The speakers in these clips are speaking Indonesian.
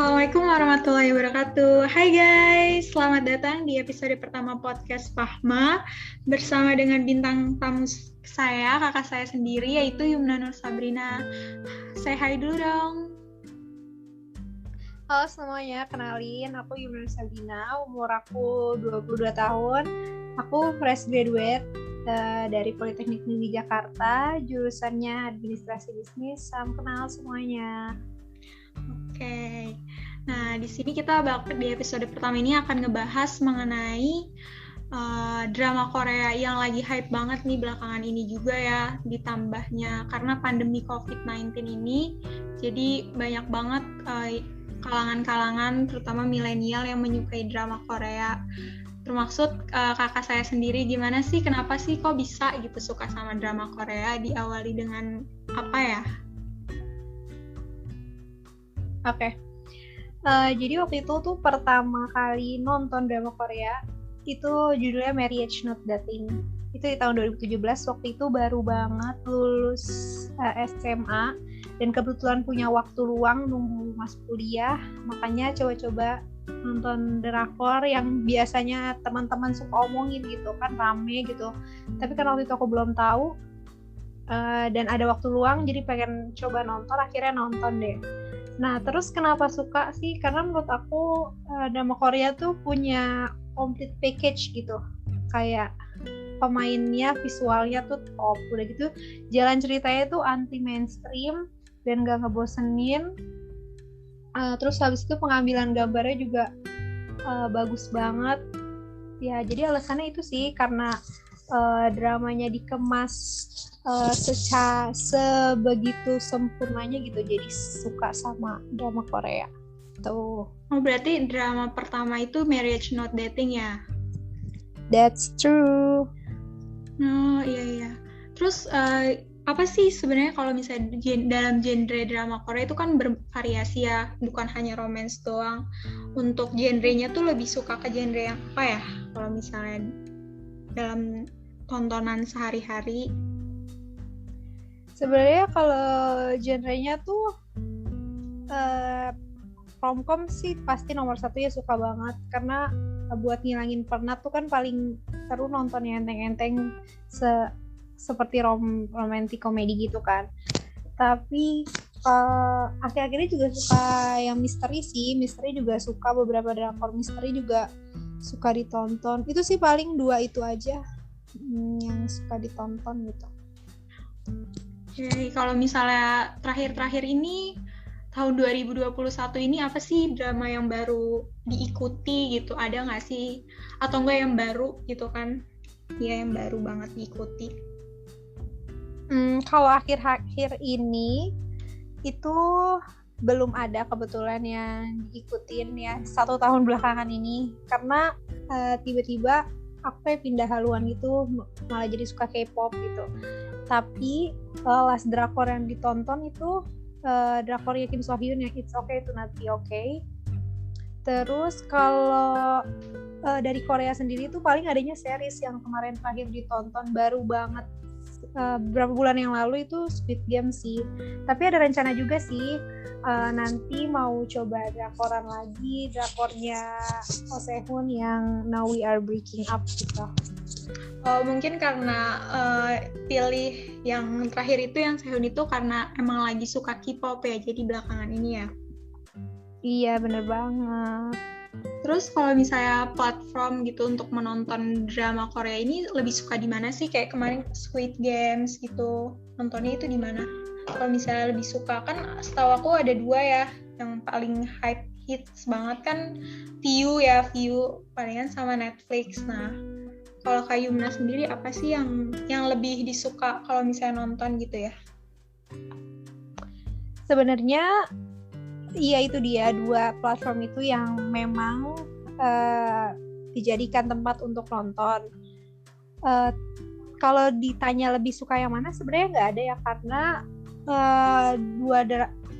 Assalamualaikum warahmatullahi wabarakatuh. Hai guys, selamat datang di episode pertama podcast Fahma bersama dengan bintang tamu saya, kakak saya sendiri, yaitu Yumna Nur Sabrina. Say hi dulu dong. Halo semuanya, kenalin aku Yumna Nur Sabrina, umur aku 22 tahun. Aku fresh graduate dari Politeknik Negeri Jakarta, jurusannya Administrasi Bisnis. Salam kenal semuanya. Oke. Nah, di sini kita di episode pertama ini akan ngebahas mengenai drama Korea yang lagi hype banget nih belakangan ini juga ya, ditambahnya karena pandemi COVID-19 ini, jadi banyak banget kalangan-kalangan, terutama milenial yang menyukai drama Korea. Termaksud kakak saya sendiri, gimana sih, kenapa sih kok bisa gitu suka sama drama Korea, diawali dengan apa ya? Oke. Jadi waktu itu tuh pertama kali nonton drama Korea itu judulnya Marriage Not Dating. Itu di tahun 2017, waktu itu baru banget lulus SMA dan kebetulan punya waktu luang nunggu masuk kuliah, makanya coba-coba nonton drakor yang biasanya teman-teman suka omongin gitu kan, rame gitu. Tapi kan waktu itu aku belum tahu dan ada waktu luang, jadi pengen coba nonton, akhirnya nonton deh. Nah, terus kenapa suka sih? Karena menurut aku drama Korea tuh punya complete package gitu. Kayak pemainnya, visualnya tuh top. Udah gitu, jalan ceritanya tuh anti mainstream dan gak ngebosenin. Terus habis itu pengambilan gambarnya juga bagus banget. Ya, jadi alasannya itu sih karena dramanya dikemas sebegitu sempurnanya gitu, jadi suka sama drama Korea tuh. Oh, berarti drama pertama itu Marriage Not Dating ya? That's true. Oh iya. Terus apa sih sebenarnya kalau misalnya dalam genre drama Korea itu kan bervariasi ya, bukan hanya romance doang. Untuk genrenya tuh lebih suka ke genre yang apa ya? Kalau misalnya dalam tontonan sehari-hari. Sebenarnya kalau genrenya tuh romcom sih pasti nomor satu ya, suka banget karena buat ngilangin penat tuh kan paling seru nonton yang enteng-enteng seperti romantic komedi gitu kan. Tapi akhir-akhir ini juga suka yang misteri sih, misteri juga suka, beberapa drakor misteri juga suka ditonton. Itu sih paling dua itu aja yang suka ditonton gitu. Jadi kalau misalnya terakhir-terakhir ini tahun 2021 ini apa sih drama yang baru diikuti gitu? Ada nggak sih? Atau enggak yang baru gitu kan? Ya yang baru banget diikuti. Kalau akhir-akhir ini itu belum ada kebetulan yang diikutin ya 1 tahun belakangan ini, karena tiba-tiba aku pindah haluan gitu, malah jadi suka K-pop gitu. Tapi last drakor yang ditonton itu drakornya Kim So Hyun yang It's Okay to Not Be Okay. Terus kalau dari Korea sendiri tuh paling adanya series yang kemarin terakhir ditonton baru banget beberapa bulan yang lalu itu Squid Game sih. Tapi ada rencana juga sih nanti mau coba drakoran lagi, drakornya Oh Sehun yang Now We Are Breaking Up gitu. Mungkin karena pilih yang terakhir itu yang Sehun itu karena emang lagi suka K-pop ya, jadi belakangan ini ya. Iya bener banget. Terus kalau misalnya platform gitu untuk menonton drama Korea ini lebih suka di mana sih? Kayak kemarin Squid Games gitu, nontonnya itu di mana? Kalau misalnya lebih suka, kan setahu aku ada 2 ya yang paling hype hits banget kan, Viu palingan sama Netflix. Nah, kalau Kak Yumna sendiri apa sih yang lebih disuka kalau misalnya nonton gitu ya? Sebenarnya iya, itu dia 2 platform itu yang memang dijadikan tempat untuk nonton. Kalau ditanya lebih suka yang mana, sebenarnya nggak ada ya, karena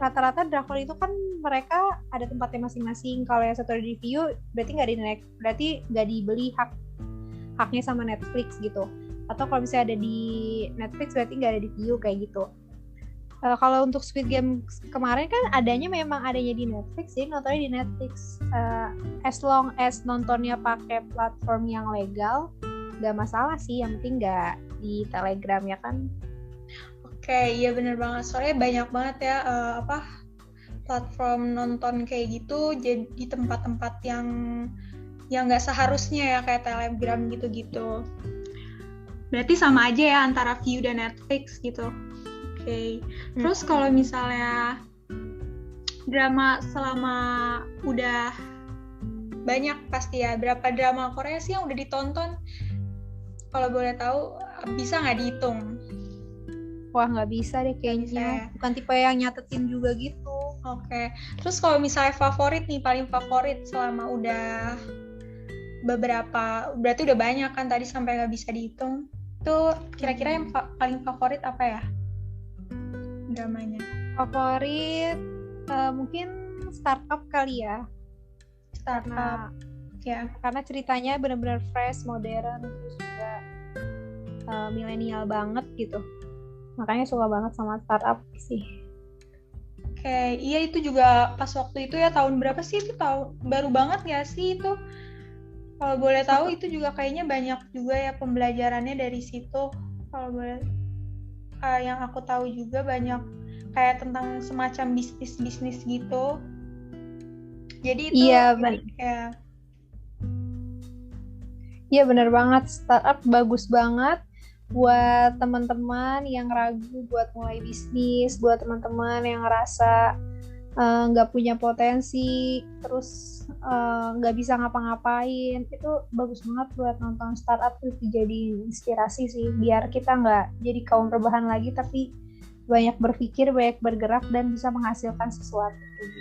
rata-rata drakor itu kan mereka ada tempatnya masing-masing. Kalau yang satu di Viu berarti nggak dibeli haknya sama Netflix gitu. Atau kalau misalnya ada di Netflix berarti nggak ada di Viu kayak gitu. Kalau untuk Squid Game kemarin kan memang adanya di Netflix, jadi nontonnya di Netflix. As long as nontonnya pakai platform yang legal, nggak masalah sih. Yang penting nggak di Telegram ya kan. Oke, iya bener banget. Soalnya banyak banget ya platform nonton kayak gitu jadi di tempat-tempat yang nggak seharusnya ya, kayak Telegram gitu-gitu. Berarti sama aja ya antara Viu dan Netflix gitu. Oke. Terus kalau misalnya drama selama udah banyak pasti ya, berapa drama Korea sih yang udah ditonton? Kalau boleh tahu, bisa nggak dihitung? Wah, nggak bisa deh kayaknya. Bukan tipe yang nyatetin juga gitu. Oke. Terus kalau misalnya favorit nih, paling favorit selama udah beberapa, berarti udah banyak kan tadi sampai nggak bisa dihitung. Itu kira-kira yang paling favorit apa ya dramanya? Favorit mungkin Startup kali ya. Startup. Karena ceritanya benar-benar fresh, modern, terus juga milenial banget gitu. Makanya suka banget sama Startup sih. Oke, iya itu juga pas waktu itu ya, tahun berapa sih itu, tahun baru banget ya sih itu? Kalau boleh tahu itu juga kayaknya banyak juga ya pembelajarannya dari situ. Kalau boleh, yang aku tahu juga banyak kayak tentang semacam bisnis gitu. Jadi itu Iya benar banget, Startup bagus banget buat teman-teman yang ragu buat mulai bisnis, buat teman-teman yang ngerasa nggak punya potensi, terus nggak bisa ngapa-ngapain. Itu bagus banget buat nonton Startup, itu jadi inspirasi sih, biar kita nggak jadi kaum rebahan lagi, tapi banyak berpikir, banyak bergerak, dan bisa menghasilkan sesuatu gitu.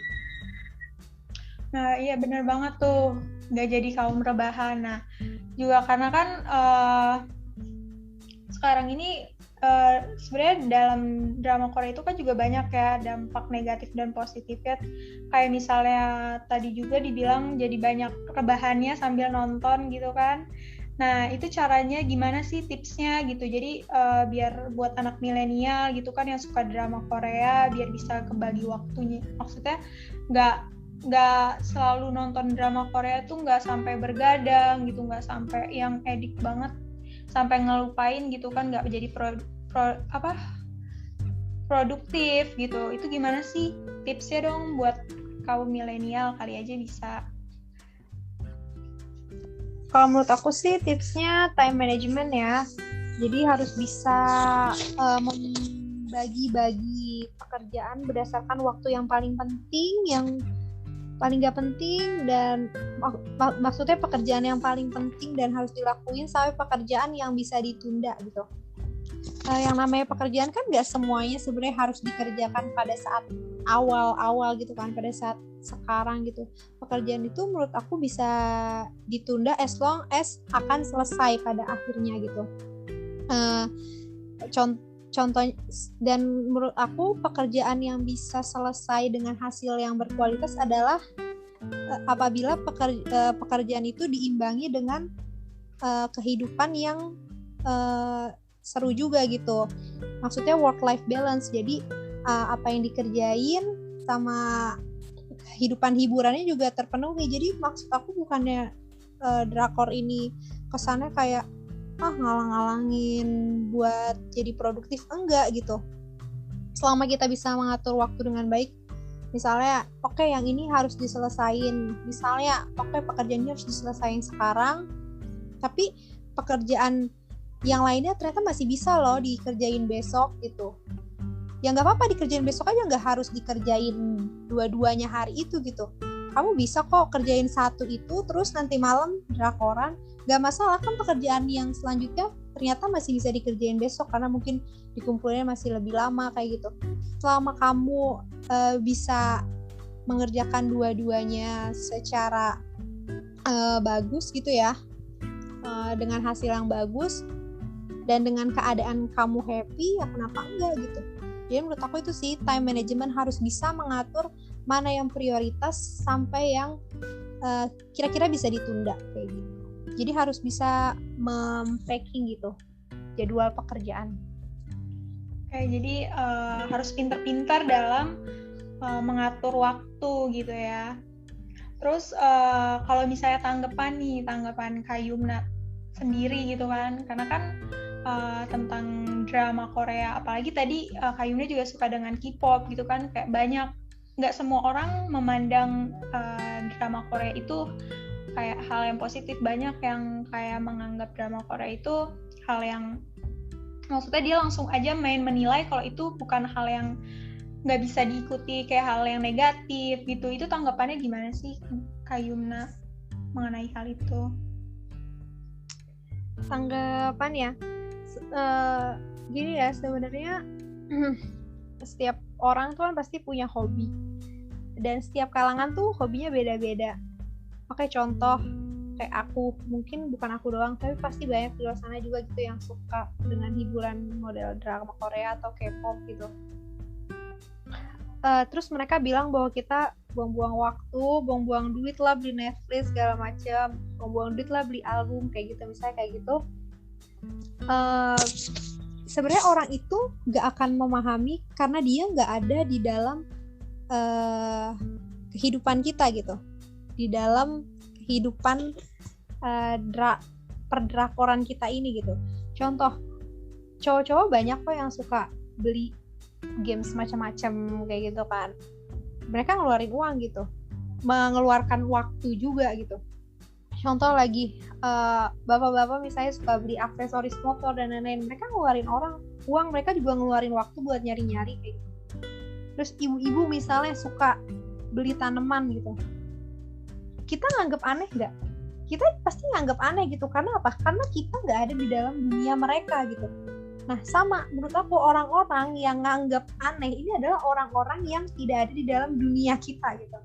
Nah iya benar banget tuh, nggak jadi kaum rebahan. Nah juga karena kan sekarang ini sebenarnya dalam drama Korea itu kan juga banyak ya dampak negatif dan positifnya. Kayak misalnya tadi juga dibilang jadi banyak rebahannya sambil nonton gitu kan. Nah itu caranya gimana sih, tipsnya gitu? Jadi biar buat anak milenial gitu kan yang suka drama Korea, biar bisa kebagi waktunya. Maksudnya nggak selalu nonton drama Korea tuh nggak sampai bergadang gitu, nggak sampai yang edik banget sampai ngelupain gitu kan, nggak jadi produktif gitu. Itu gimana sih tipsnya dong buat kaum milenial, kali aja bisa. Kalau menurut aku sih tipsnya time management ya. Jadi harus bisa membagi-bagi pekerjaan berdasarkan waktu yang paling penting, yang paling gak penting, dan maksudnya pekerjaan yang paling penting dan harus dilakuin, sampai pekerjaan yang bisa ditunda gitu. Yang namanya pekerjaan kan gak semuanya sebenarnya harus dikerjakan pada saat awal-awal gitu kan, pada saat sekarang gitu. Pekerjaan itu menurut aku bisa ditunda as long as akan selesai pada akhirnya gitu. Contoh, dan menurut aku pekerjaan yang bisa selesai dengan hasil yang berkualitas adalah apabila pekerjaan itu diimbangi dengan kehidupan yang seru juga gitu. Maksudnya work-life balance. Jadi apa yang dikerjain sama kehidupan hiburannya juga terpenuhi. Jadi maksud aku bukannya drakor ini kesannya kayak ngalang-ngalangin buat jadi produktif, enggak gitu. Selama kita bisa mengatur waktu dengan baik, misalnya yang ini harus diselesain, misalnya pekerjaan ini harus diselesain sekarang, tapi pekerjaan yang lainnya ternyata masih bisa loh dikerjain besok gitu. Ya nggak apa-apa dikerjain besok aja, nggak harus dikerjain dua-duanya hari itu gitu. Kamu bisa kok kerjain satu itu, terus nanti malam drakoran, gak masalah kan. Pekerjaan yang selanjutnya ternyata masih bisa dikerjain besok karena mungkin dikumpulinnya masih lebih lama kayak gitu. Selama kamu bisa mengerjakan dua-duanya secara bagus gitu ya, dengan hasil yang bagus dan dengan keadaan kamu happy, ya kenapa enggak gitu. Jadi menurut aku itu sih, time management harus bisa mengatur mana yang prioritas sampai yang kira-kira bisa ditunda kayak gitu. Jadi harus bisa mempacking gitu jadwal pekerjaan. Kayak jadi harus pintar-pintar dalam mengatur waktu gitu ya. Terus kalau misalnya tanggapan Kak Yumna sendiri gitu kan, karena kan tentang drama Korea, apalagi tadi Kak Yumna juga suka dengan K-pop gitu kan, kayak banyak, nggak semua orang memandang drama Korea itu kayak hal yang positif, banyak yang kayak menganggap drama Korea itu hal yang maksudnya dia langsung aja main menilai kalau itu bukan hal yang nggak bisa diikuti, kayak hal yang negatif gitu. Itu tanggapannya gimana sih Kak Yumna mengenai hal itu? Tanggapannya gini ya, sebenarnya setiap orang tuh kan pasti punya hobi, dan setiap kalangan tuh hobinya beda-beda. Oke, contoh kayak aku, mungkin bukan aku doang, tapi pasti banyak di luar sana juga gitu yang suka dengan hiburan model drama Korea atau K-pop gitu. Terus mereka bilang bahwa kita buang-buang waktu, buang-buang duit lah beli Netflix segala macam, buang-buang duit lah beli album kayak gitu, misalnya kayak gitu. Sebenarnya orang itu gak akan memahami karena dia gak ada di dalam kehidupan kita gitu, di dalam kehidupan perdrakoran kita ini gitu. Contoh, cowok-cowok banyak kok yang suka beli games macam-macam kayak gitu kan. Mereka ngeluarin uang gitu, mengeluarkan waktu juga gitu. Contoh lagi, bapak-bapak misalnya suka beli aksesoris motor dan lain-lain, mereka ngeluarin uang, mereka juga ngeluarin waktu buat nyari-nyari kayak gitu. Terus ibu-ibu misalnya suka beli tanaman gitu, kita nganggep aneh nggak? Kita pasti nganggep aneh gitu. Karena apa? Karena kita nggak ada di dalam dunia mereka gitu. Nah, sama menurut aku, orang-orang yang nganggep aneh ini adalah orang-orang yang tidak ada di dalam dunia kita gitu.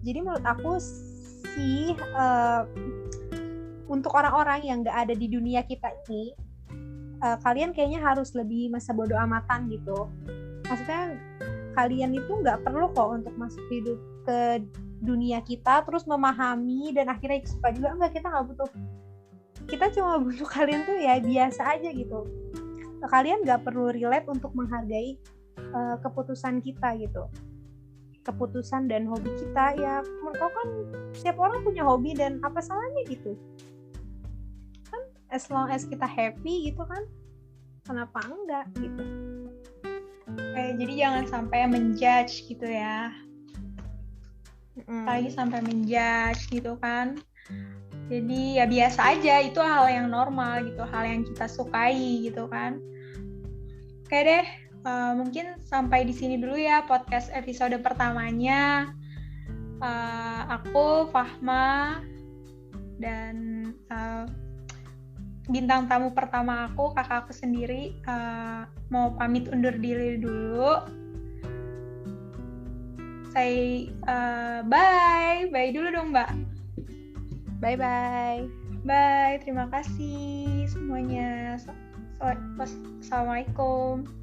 Jadi menurut aku sih, untuk orang-orang yang nggak ada di dunia kita ini, kalian kayaknya harus lebih masa bodo amatan gitu. Maksudnya kalian itu nggak perlu kok untuk masuk hidup ke dunia kita terus memahami dan akhirnya suka juga. Enggak, kita nggak butuh. Kita cuma butuh kalian tuh ya biasa aja gitu. Kalian nggak perlu relate untuk menghargai keputusan kita gitu, keputusan dan hobi kita. Ya menurut aku kan setiap orang punya hobi, dan apa salahnya gitu kan, as long as kita happy gitu kan, kenapa enggak gitu. Jadi jangan sampai menjudge gitu ya, apalagi sampai menjudge gitu kan. Jadi ya biasa aja, itu hal yang normal gitu, hal yang kita sukai gitu kan. Oke deh, mungkin sampai di sini dulu ya podcast episode pertamanya. Aku Fahma dan bintang tamu pertama aku, kakak aku sendiri, mau pamit undur diri dulu. Say bye dulu dong Mbak. Bye. Bye, terima kasih semuanya. Assalamualaikum.